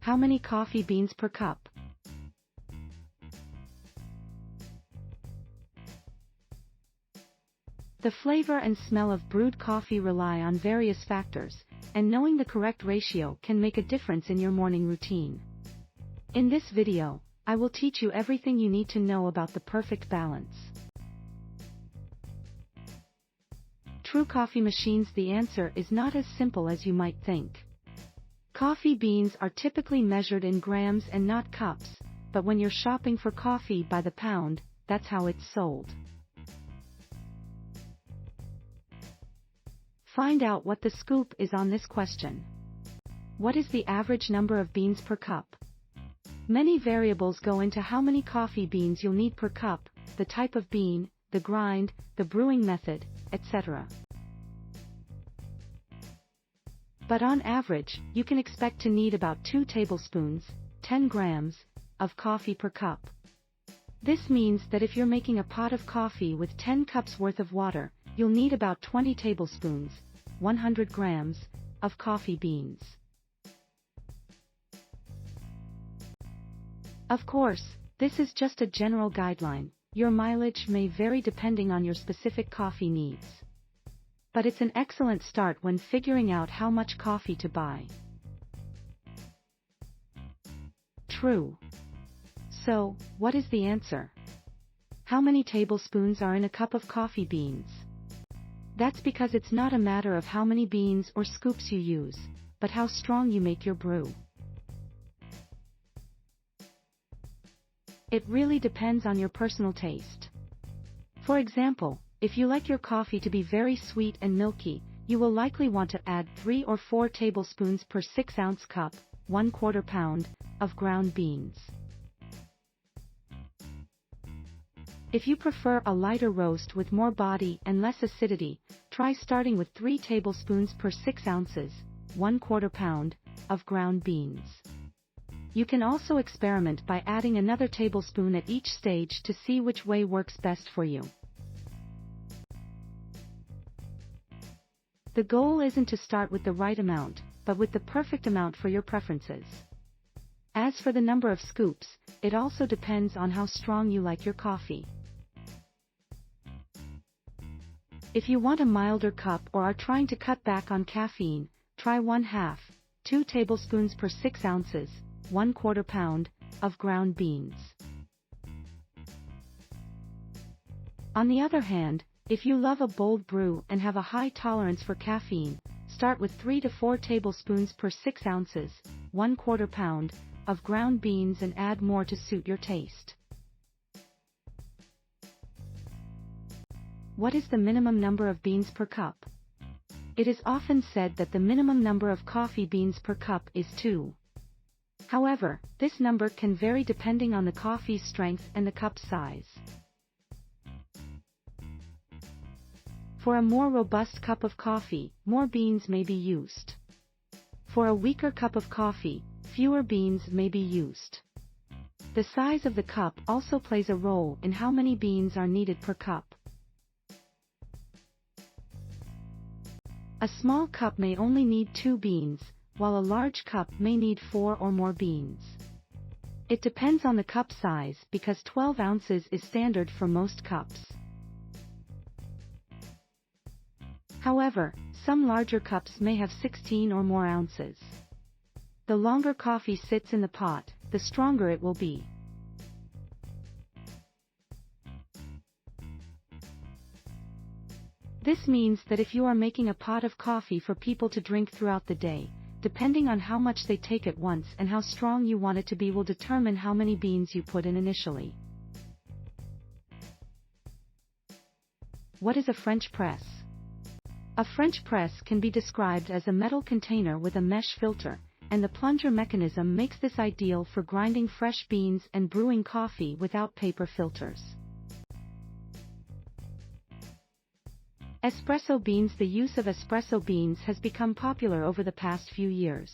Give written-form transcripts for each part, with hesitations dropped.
How many coffee beans per cup? The flavor and smell of brewed coffee rely on various factors, and knowing the correct ratio can make a difference in your morning routine. In this video, I will teach you everything you need to know about the perfect balance. True coffee machines. The answer is not as simple as you might think. Coffee beans are typically measured in grams and not cups, but when you're shopping for coffee by the pound, that's how it's sold. Find out what the scoop is on this question. What is the average number of beans per cup? Many variables go into how many coffee beans you'll need per cup: the type of bean, the grind, the brewing method, etc. But on average, you can expect to need about 2 tablespoons, 10 grams, of coffee per cup. This means that if you're making a pot of coffee with 10 cups worth of water, you'll need about 20 tablespoons, 100 grams, of coffee beans. Of course, this is just a general guideline. Your mileage may vary depending on your specific coffee needs. But it's an excellent start when figuring out how much coffee to buy. True. So, what is the answer? How many tablespoons are in a cup of coffee beans? That's because it's not a matter of how many beans or scoops you use, but how strong you make your brew. It really depends on your personal taste. For example, if you like your coffee to be very sweet and milky, you will likely want to add 3 or 4 tablespoons per 6-ounce cup, 1/4 pound, of ground beans. If you prefer a lighter roast with more body and less acidity, try starting with 3 tablespoons per 6 ounces, 1/4 pound, of ground beans. You can also experiment by adding another tablespoon at each stage to see which way works best for you. The goal isn't to start with the right amount, but with the perfect amount for your preferences. As for the number of scoops, it also depends on how strong you like your coffee. If you want a milder cup or are trying to cut back on caffeine, try 1/2, 2 tablespoons per 6 ounces, 1/4 pound, of ground beans. On the other hand, if you love a bold brew and have a high tolerance for caffeine, start with 3 to 4 tablespoons per 6 ounces, 1/4 pound, of ground beans and add more to suit your taste. What is the minimum number of beans per cup? It is often said that the minimum number of coffee beans per cup is 2. However, this number can vary depending on the coffee's strength and the cup size. For a more robust cup of coffee, more beans may be used. For a weaker cup of coffee, fewer beans may be used. The size of the cup also plays a role in how many beans are needed per cup. A small cup may only need 2 beans, while a large cup may need 4 or more beans. It depends on the cup size because 12 ounces is standard for most cups. However, some larger cups may have 16 or more ounces. The longer coffee sits in the pot, the stronger it will be. This means that if you are making a pot of coffee for people to drink throughout the day, depending on how much they take at once and how strong you want it to be will determine how many beans you put in initially. What is a French press? A French press can be described as a metal container with a mesh filter, and the plunger mechanism makes this ideal for grinding fresh beans and brewing coffee without paper filters. Espresso beans. The use of espresso beans has become popular over the past few years.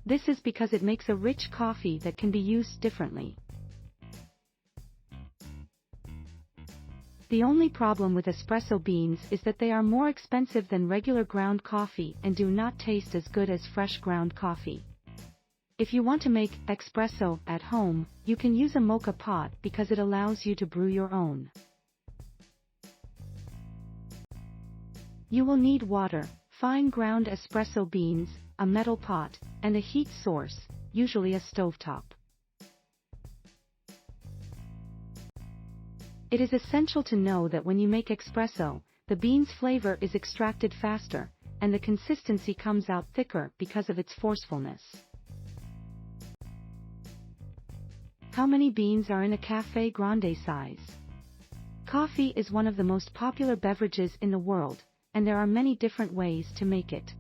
This is because it makes a rich coffee that can be used differently. The only problem with espresso beans is that they are more expensive than regular ground coffee and do not taste as good as fresh ground coffee. If you want to make espresso at home, you can use a mocha pot because it allows you to brew your own. You will need water, fine ground espresso beans, a metal pot, and a heat source, usually a stovetop. It is essential to know that when you make espresso, the bean's flavor is extracted faster, and the consistency comes out thicker because of its forcefulness. How many beans are in a Café Grande size? Coffee is one of the most popular beverages in the world, and there are many different ways to make it.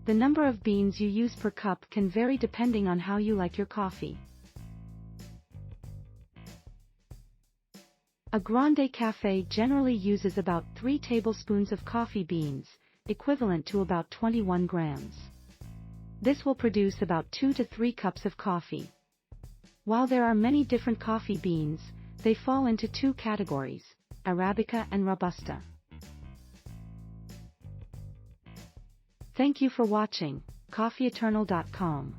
The number of beans you use per cup can vary depending on how you like your coffee. A grande café generally uses about 3 tablespoons of coffee beans, equivalent to about 21 grams. This will produce about 2 to 3 cups of coffee. While there are many different coffee beans, they fall into 2 categories, Arabica and Robusta. Thank you for watching, coffeeeternal.com.